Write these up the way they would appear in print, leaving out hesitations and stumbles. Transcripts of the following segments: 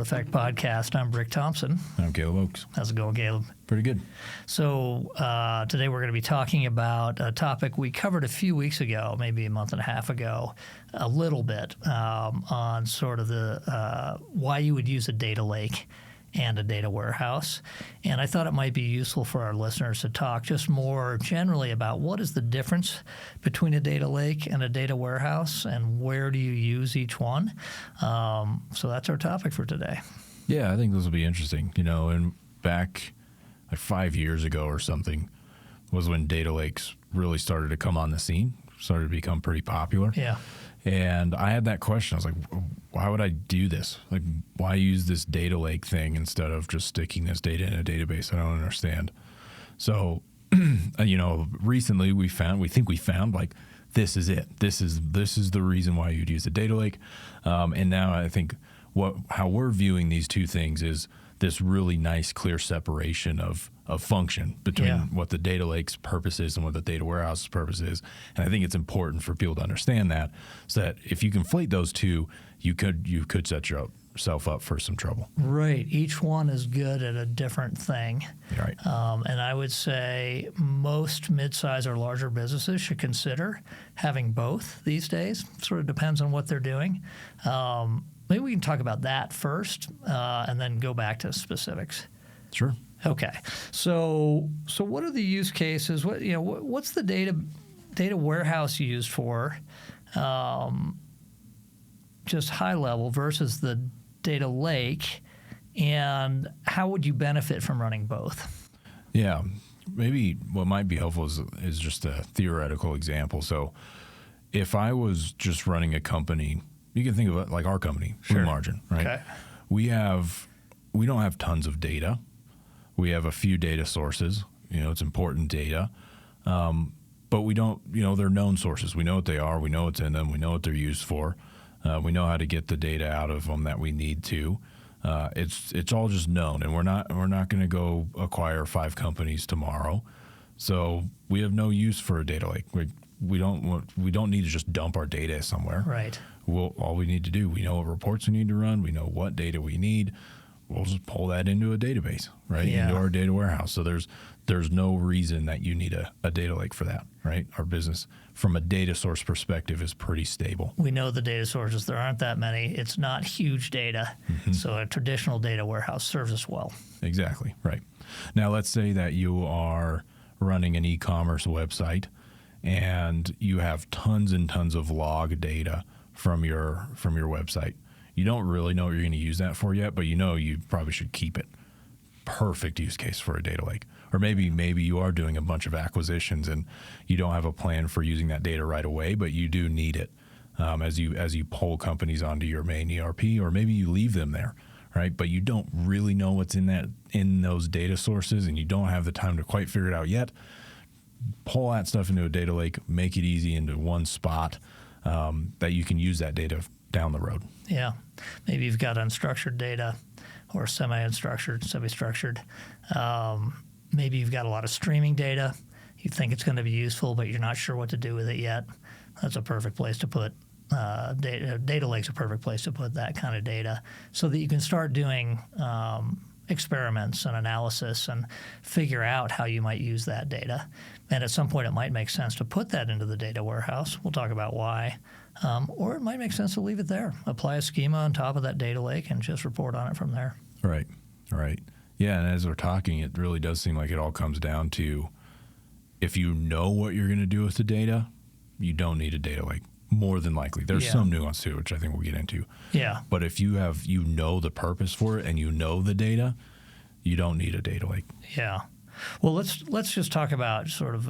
Effect Podcast. I'm Rick Thompson. I'm Caleb Oakes. How's it going, Caleb? Pretty good. So today we're going to be talking about a topic we covered a few weeks ago, maybe a month and a half ago, a little bit on sort of the why you would use a data lake and a data warehouse. And I thought it might be useful for our listeners to talk just more generally about what is the difference between a data lake and a data warehouse and where do you use each one. So that's our topic for today. Yeah, I think this will be interesting. You know, and back like 5 years ago or something was when data lakes really started to come on the scene, started to become pretty popular. Yeah. And I had that question. I was like, why would I do this? Like, why use this data lake thing instead of just sticking this data in a database? I don't understand. So, you know, recently we think we found like, this is it. This is the reason why you'd use a data lake. And now I think how we're viewing these two things is this really nice, clear separation of function between what the data lake's purpose is and what the data warehouse's purpose is. And I think it's important for people to understand that, so that if you conflate those two, you could set yourself up for some trouble. Right. Each one is good at a different thing. Right. And I would say most mid-size or larger businesses should consider having both these days. Sort of depends on what they're doing. Maybe we can talk about that first and then go back to specifics. Sure. Okay. So what are the use cases? What's the data warehouse used for? Just high level versus the data lake, and how would you benefit from running both? Yeah. Maybe what might be helpful is just a theoretical example. So if I was just running a company, you can think of it like our company, Blue Margin, right? Okay. We don't have tons of data. We have a few data sources. You know, it's important data. But we don't, they're known sources. We know what they are. We know what's in them. We know what they're used for. We know how to get the data out of them that we need to. It's all just known, and we're not going to go acquire 5 companies tomorrow. So we have no use for a data lake. We don't need to just dump our data somewhere. Right. All we need to do, we know what reports we need to run. We know what data we need. We'll just pull that into a database, right? Yeah. Into our data warehouse. So there's no reason that you need a data lake for that, right? Our business, from a data source perspective, is pretty stable. We know the data sources. There aren't that many. It's not huge data. Mm-hmm. So a traditional data warehouse serves us well. Exactly, right. Now, let's say that you are running an e-commerce website and you have tons and tons of log data from your website. You don't really know what you're going to use that for yet, but you probably should keep it. Perfect use case for a data lake. Or maybe you are doing a bunch of acquisitions and you don't have a plan for using that data right away, but you do need it as you pull companies onto your main ERP, or maybe you leave them there, right? But you don't really know what's in those data sources, and you don't have the time to quite figure it out yet. Pull that stuff into a data lake, make it easy into one spot that you can use that data down the road. Yeah. Maybe you've got unstructured data or semi-unstructured, semi-structured. Maybe you've got a lot of streaming data. You think it's going to be useful, but you're not sure what to do with it yet. That's a perfect place to put data. Data lake's a perfect place to put that kind of data so that you can start doing experiments and analysis and figure out how you might use that data. And at some point, it might make sense to put that into the data warehouse. We'll talk about why. Or it might make sense to leave it there. Apply a schema on top of that data lake and just report on it from there. Right. Yeah, and as we're talking, it really does seem like it all comes down to, if you know what you're going to do with the data, you don't need a data lake. More than likely. There's some nuance to it, which I think we'll get into. Yeah. But if you know the purpose for it and you know the data, you don't need a data lake. Yeah. Well, let's just talk about sort of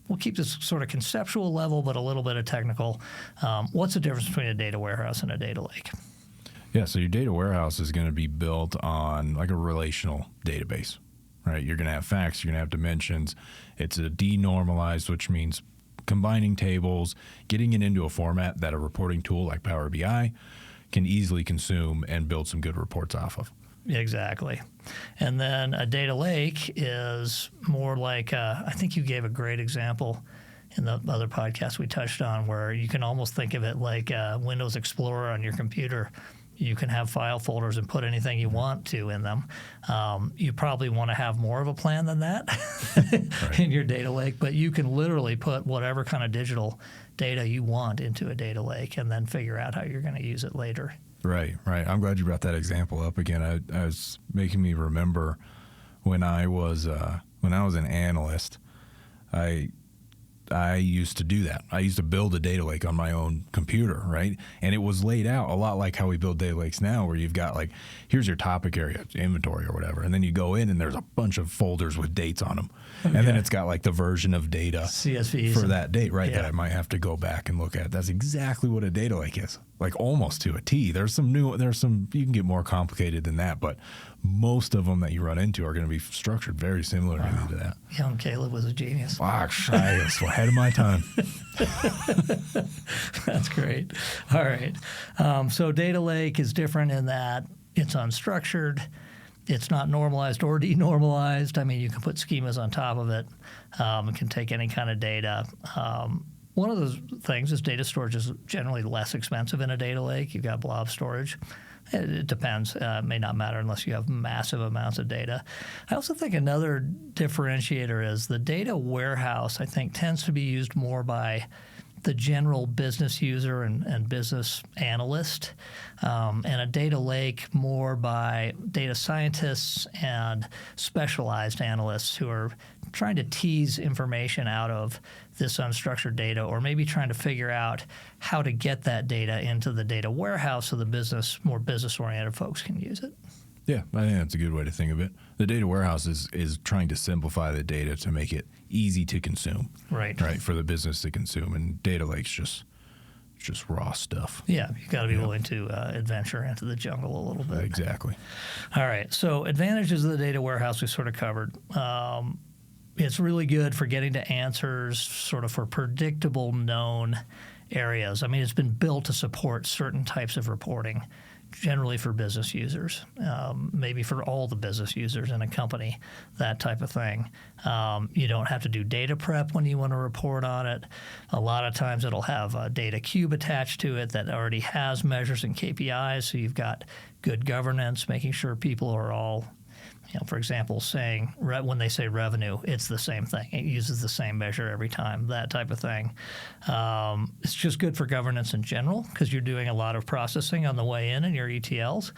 we'll keep this sort of conceptual level, but a little bit of technical. What's the difference between a data warehouse and a data lake? Yeah, so your data warehouse is going to be built on like a relational database, right? You're going to have facts, you're going to have dimensions. It's a denormalized, which means combining tables, getting it into a format that a reporting tool like Power BI can easily consume and build some good reports off of. Exactly. And then a data lake is more like, I think you gave a great example in the other podcast we touched on, where you can almost think of it like Windows Explorer on your computer. You can have file folders and put anything you want to in them. You probably want to have more of a plan than that in your data lake, but you can literally put whatever kind of digital data you want into a data lake and then figure out how you're going to use it later. Right. I'm glad you brought that example up again. I was making me remember when I was an analyst, I used to do that. I used to build a data lake on my own computer, right? And it was laid out a lot like how we build data lakes now, where you've got like, here's your topic area, inventory or whatever. And then you go in and there's a bunch of folders with dates on them. Okay. And then it's got like the version of data CSVs for that date, right? Yeah. That I might have to go back and look at. That's exactly what a data lake is. Like almost to a T. There's some, you can get more complicated than that, but most of them that you run into are going to be structured very similarly to that. Young Caleb was a genius. Gosh, I was ahead of my time. That's great. All right. So data lake is different in that it's unstructured. It's not normalized or denormalized. I mean, you can put schemas on top of it. It can take any kind of data. One of those things is data storage is generally less expensive in a data lake. You've got blob storage. It depends. It may not matter unless you have massive amounts of data. I also think another differentiator is the data warehouse, I think, tends to be used more by the general business user and business analyst, and a data lake more by data scientists and specialized analysts who are trying to tease information out of this unstructured data, or maybe trying to figure out how to get that data into the data warehouse so the more business-oriented folks can use it. Yeah, I think that's a good way to think of it. The data warehouse is trying to simplify the data to make it easy to consume. Right, for the business to consume, and data lake's just raw stuff. Yeah, you've got to be willing to adventure into the jungle a little bit. Exactly. All right, so advantages of the data warehouse we sort of covered. It's really good for getting to answers sort of for predictable known areas. I mean, it's been built to support certain types of reporting, generally for business users, maybe for all the business users in a company, that type of thing. You don't have to do data prep when you want to report on it. A lot of times it'll have a data cube attached to it that already has measures and KPIs, so you've got good governance, making sure people are all, for example, saying when they say revenue, it's the same thing. It uses the same measure every time, that type of thing. It's just good for governance in general because you're doing a lot of processing on the way in your ETLs.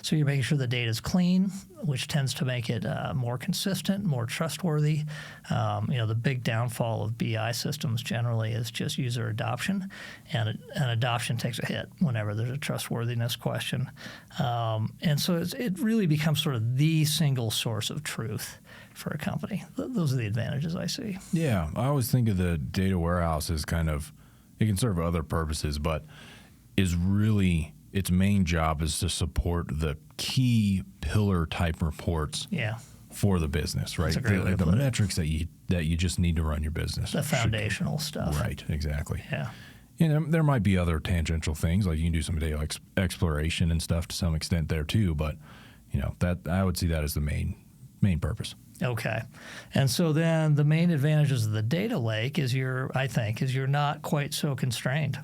So you're making sure the data is clean, which tends to make it more consistent, more trustworthy. The big downfall of BI systems generally is just user adoption, and adoption takes a hit whenever there's a trustworthiness question. And so it really becomes sort of the single source of truth for a company. Those are the advantages I see. Yeah, I always think of the data warehouse as kind of, it can serve other purposes, but is really, its main job is to support the key pillar type reports for the business, right? That's a great way to the put metrics that you just need to run your business. The foundational stuff. Right, exactly. Yeah. There might be other tangential things, like you can do some data exploration and stuff to some extent there too, but that I would see that as the main purpose. Okay. And so then the main advantages of the data lake is you're not quite so constrained.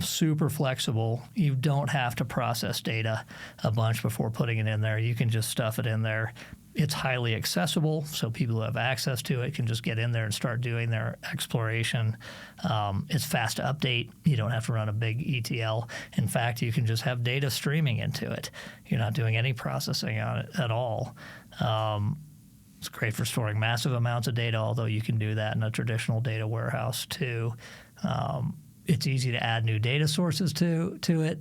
Super flexible. You don't have to process data a bunch before putting it in there. You can just stuff it in there. It's highly accessible, so people who have access to it can just get in there and start doing their exploration. It's fast to update. You don't have to run a big ETL. In fact, you can just have data streaming into it. You're not doing any processing on it at all. It's great for storing massive amounts of data, although you can do that in a traditional data warehouse too. It's easy to add new data sources to it.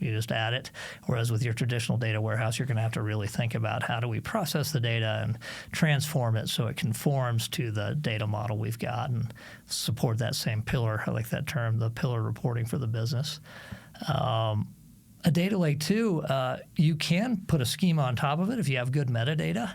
You just add it. Whereas with your traditional data warehouse, you're going to have to really think about how do we process the data and transform it so it conforms to the data model we've got and support that same pillar. I like that term, the pillar reporting for the business. A data lake, too, you can put a schema on top of it if you have good metadata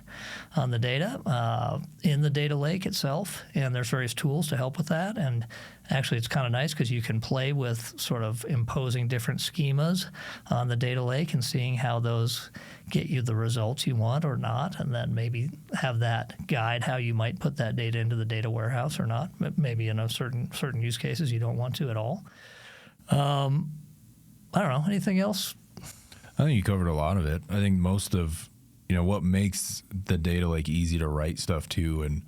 on the data in the data lake itself, and there's various tools to help with that. And actually, it's kind of nice because you can play with sort of imposing different schemas on the data lake and seeing how those get you the results you want or not, and then maybe have that guide how you might put that data into the data warehouse or not. Maybe in a certain use cases you don't want to at all. I don't know. Anything else? I think you covered a lot of it. I think most of, what makes the data lake easy to write stuff to and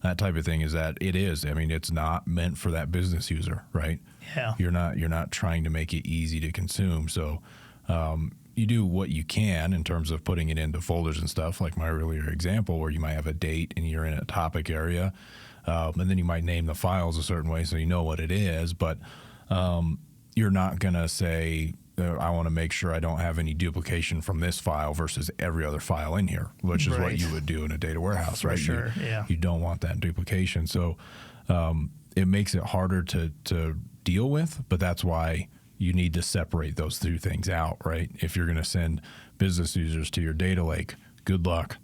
that type of thing is that it's not meant for that business user, right? Yeah. You're not trying to make it easy to consume. So you do what you can in terms of putting it into folders and stuff, like my earlier example where you might have a date and you're in a topic area. And then you might name the files a certain way so you know what it is. But you're not going to say, I want to make sure I don't have any duplication from this file versus every other file in here, which is what you would do in a data warehouse, right? Sure, You don't want that duplication. So it makes it harder to deal with, but that's why you need to separate those two things out, right? If you're going to send business users to your data lake, good luck,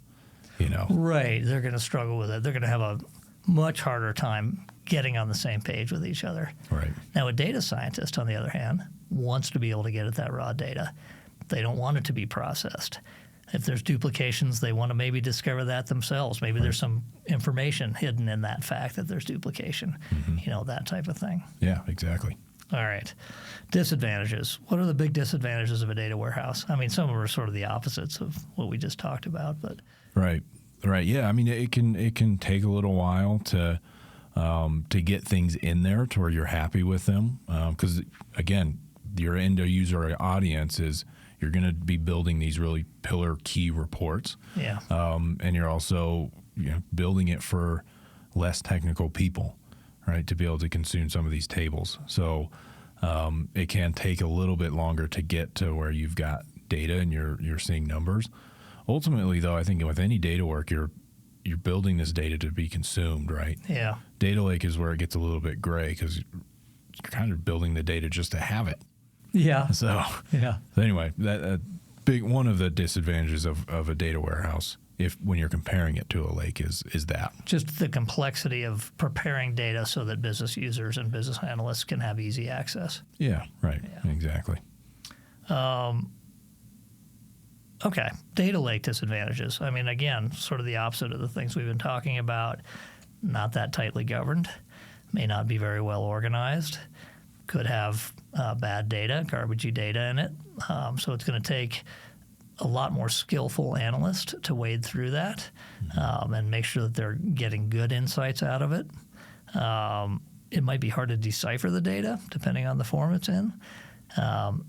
Right. They're going to struggle with it. They're going to have a much harder time getting on the same page with each other. Right. Now, a data scientist, on the other hand, wants to be able to get at that raw data. They don't want it to be processed. If there's duplications, they want to maybe discover that themselves. Maybe there's some information hidden in that fact that there's duplication, that type of thing. Yeah, exactly. All right. Disadvantages. What are the big disadvantages of a data warehouse? I mean, some of them are sort of the opposites of what we just talked about, but. Right. Yeah. I mean, it can take a little while to get things in there to where you're happy with them. Because again, your end user audience is you're going to be building these really pillar key reports. Yeah. And you're also building it for less technical people, right, to be able to consume some of these tables. So it can take a little bit longer to get to where you've got data and you're seeing numbers. Ultimately, though, I think with any data work, you're building this data to be consumed, right? Yeah. Data lake is where it gets a little bit gray because you're kind of building the data just to have it. Yeah. So yeah. Anyway, that big one of the disadvantages of a data warehouse, when you're comparing it to a lake, is that just the complexity of preparing data so that business users and business analysts can have easy access. Yeah. Right. Yeah. Exactly. Okay, data lake disadvantages. I mean, again, sort of the opposite of the things we've been talking about. Not that tightly governed, may not be very well organized, could have bad data, garbagey data in it. So it's going to take a lot more skillful analysts to wade through that and make sure that they're getting good insights out of it. It might be hard to decipher the data depending on the form it's in.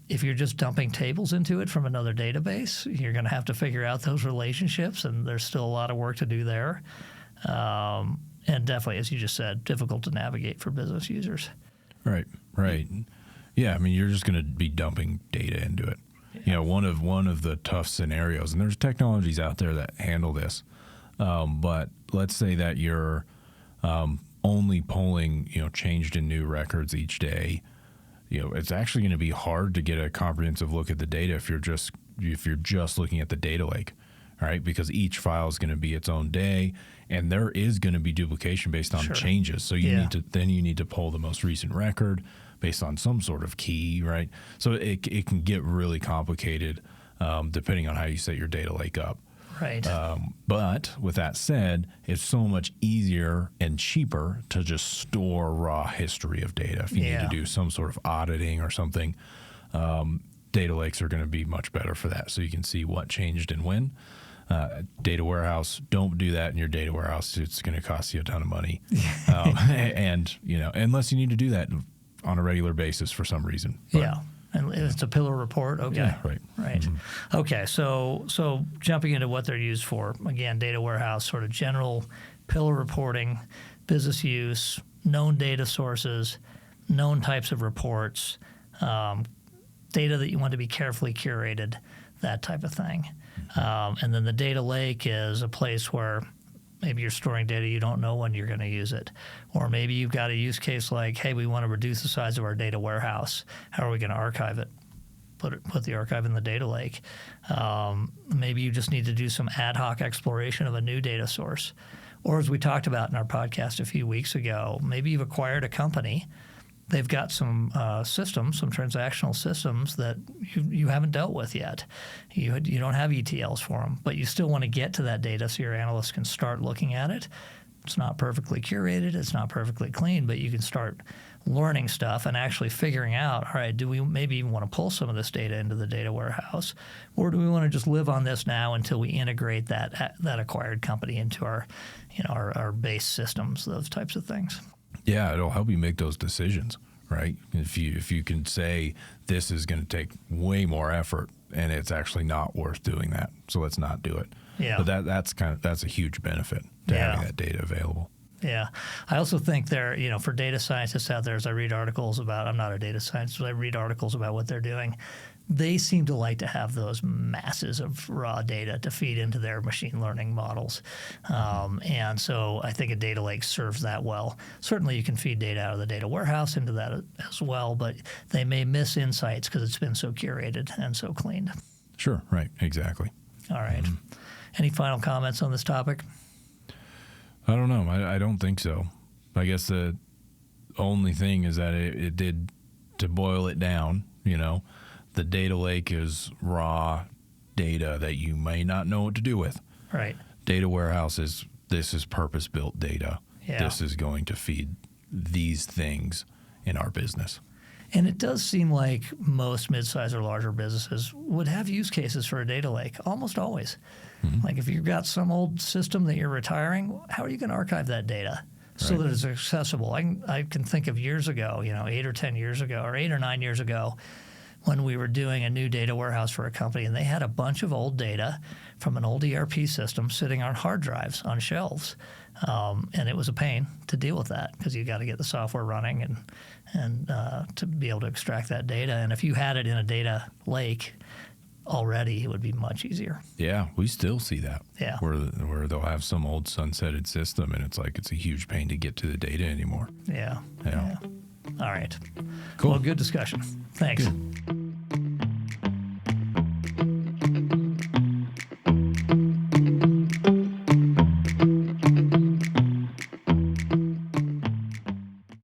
If you're just dumping tables into it from another database, you're going to have to figure out those relationships, and there's still a lot of work to do there. And definitely, as you just said, difficult to navigate for business users. Right. Yeah, I mean, you're just going to be dumping data into it. Yeah. One of the tough scenarios, and there's technologies out there that handle this, but let's say that you're only pulling, changed and new records each day. It's actually going to be hard to get a comprehensive look at the data if you're just looking at the data lake, right? Because each file is going to be its own day, and there is going to be duplication based on changes. So you need to pull the most recent record based on some sort of key, right? So it can get really complicated depending on how you set your data lake up. Right. But with that said, it's so much easier and cheaper to just store raw history of data. If you need to do some sort of auditing or something, data lakes are going to be much better for that. So you can see what changed and when. Data warehouse, don't do that in your data warehouse. It's going to cost you a ton of money. And, unless you need to do that on a regular basis for some reason. But, and it's a pillar report. Okay. Yeah, right. Mm-hmm. Okay. So jumping into what they're used for, again, data warehouse, sort of general pillar reporting, business use, known data sources, known types of reports, data that you want to be carefully curated, that type of thing. And then the data lake is a place where maybe you're storing data you don't know when you're going to use it. Or maybe you've got a use case like, hey, we want to reduce the size of our data warehouse. How are we going to archive it? Put the archive in the data lake. Maybe you just need to do some ad hoc exploration of a new data source. Or as we talked about in our podcast a few weeks ago, maybe you've acquired a company. They've got some systems, some transactional systems that you haven't dealt with yet. You don't have ETLs for them, but you still want to get to that data so your analysts can start looking at it. It's not perfectly curated. It's not perfectly clean, but you can start learning stuff and actually figuring out, all right, do we maybe even want to pull some of this data into the data warehouse, or do we want to just live on this now until we integrate that acquired company into our, our base systems, those types of things. Yeah, it'll help you make those decisions, right? If you can say this is going to take way more effort and it's actually not worth doing that, so let's not do it. Yeah. But that's a huge benefit to having that data available. Yeah. I also think for data scientists out there, as I read articles about, I'm not a data scientist, but I read articles about what they're doing. They seem to like to have those masses of raw data to feed into their machine learning models. And so I think a data lake serves that well. Certainly you can feed data out of the data warehouse into that as well, but they may miss insights because it's been so curated and so cleaned. Sure. Right. Exactly. All right. Any final comments on this topic? I don't know. I don't think so. I guess the only thing is that it did, to boil it down, the data lake is raw data that you may not know what to do with. Right. Data warehouse this is purpose-built data. Yeah. This is going to feed these things in our business. And it does seem like most mid-sized or larger businesses would have use cases for a data lake, almost always. Mm-hmm. Like if you've got some old system that you're retiring, how are you going to archive that data so that it's accessible? I can think of years ago, 8 or 10 years ago, or 8 or 9 years ago, when we were doing a new data warehouse for a company, and they had a bunch of old data from an old ERP system sitting on hard drives on shelves. And it was a pain to deal with that because you got to get the software running and to be able to extract that data. And if you had it in a data lake already, it would be much easier. Yeah, we still see that. Yeah. Where they'll have some old sunsetted system and it's a huge pain to get to the data anymore. Yeah. Yeah. All right. Cool. Well, good discussion. Thanks. Good.